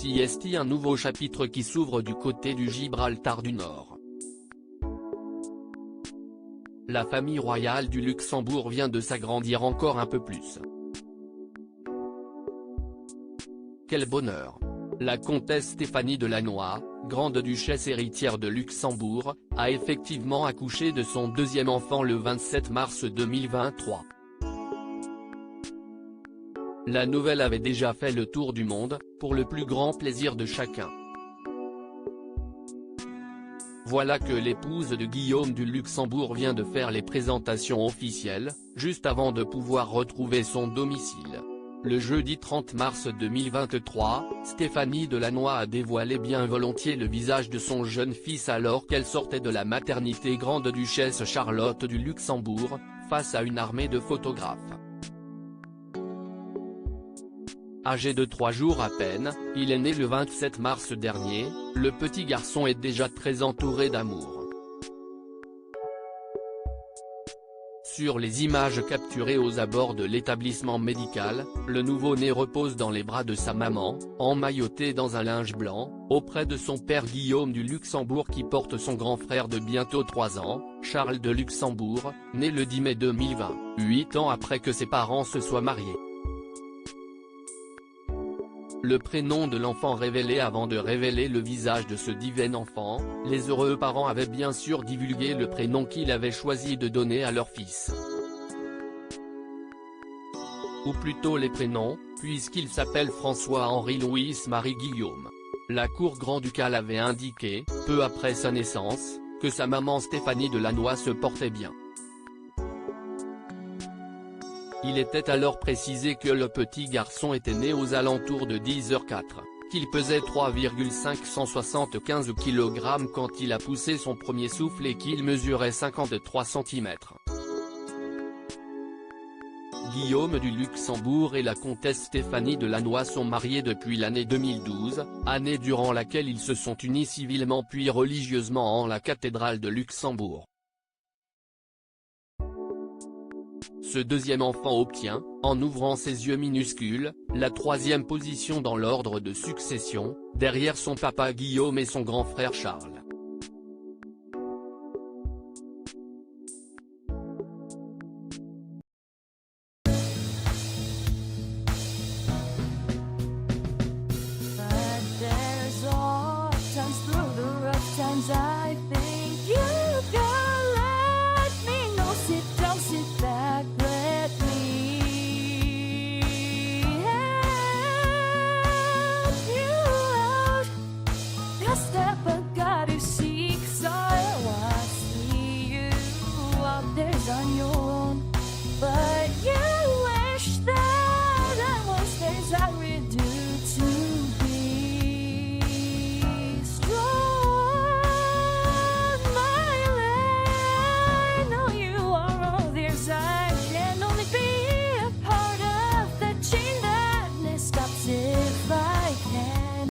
Voici un nouveau chapitre qui s'ouvre du côté du Gibraltar du Nord. La famille royale du Luxembourg vient de s'agrandir encore un peu plus. Quel bonheur! La comtesse Stéphanie Delannoy, grande-duchesse héritière de Luxembourg, a effectivement accouché de son deuxième enfant le 27 mars 2023. La nouvelle avait déjà fait le tour du monde, pour le plus grand plaisir de chacun. Voilà que l'épouse de Guillaume du Luxembourg vient de faire les présentations officielles, juste avant de pouvoir retrouver son domicile. Le jeudi 30 mars 2023, Stéphanie Delannoy a dévoilé bien volontiers le visage de son jeune fils alors qu'elle sortait de la maternité grande-duchesse Charlotte du Luxembourg, face à une armée de photographes. Âgé de 3 jours à peine, il est né le 27 mars dernier, le petit garçon est déjà très entouré d'amour. Sur les images capturées aux abords de l'établissement médical, le nouveau-né repose dans les bras de sa maman, emmailloté dans un linge blanc, auprès de son père Guillaume du Luxembourg qui porte son grand frère de bientôt 3 ans, Charles de Luxembourg, né le 10 mai 2020, 8 ans après que ses parents se soient mariés. Le prénom de l'enfant révélé avant de révéler le visage de ce divin enfant, les heureux parents avaient bien sûr divulgué le prénom qu'ils avaient choisi de donner à leur fils. Ou plutôt les prénoms, puisqu'il s'appelle François-Henri-Louis-Marie Guillaume. La cour grand-ducale avait indiqué, peu après sa naissance, que sa maman Stéphanie Delannoy se portait bien. Il était alors précisé que le petit garçon était né aux alentours de 10h04, qu'il pesait 3,575 kg quand il a poussé son premier souffle et qu'il mesurait 53 cm. Guillaume du Luxembourg et la comtesse Stéphanie Delannoy sont mariés depuis l'année 2012, année durant laquelle ils se sont unis civilement puis religieusement en la cathédrale de Luxembourg. Ce deuxième enfant obtient, en ouvrant ses yeux minuscules, la 3e position dans l'ordre de succession, derrière son papa Guillaume et son grand frère Charles.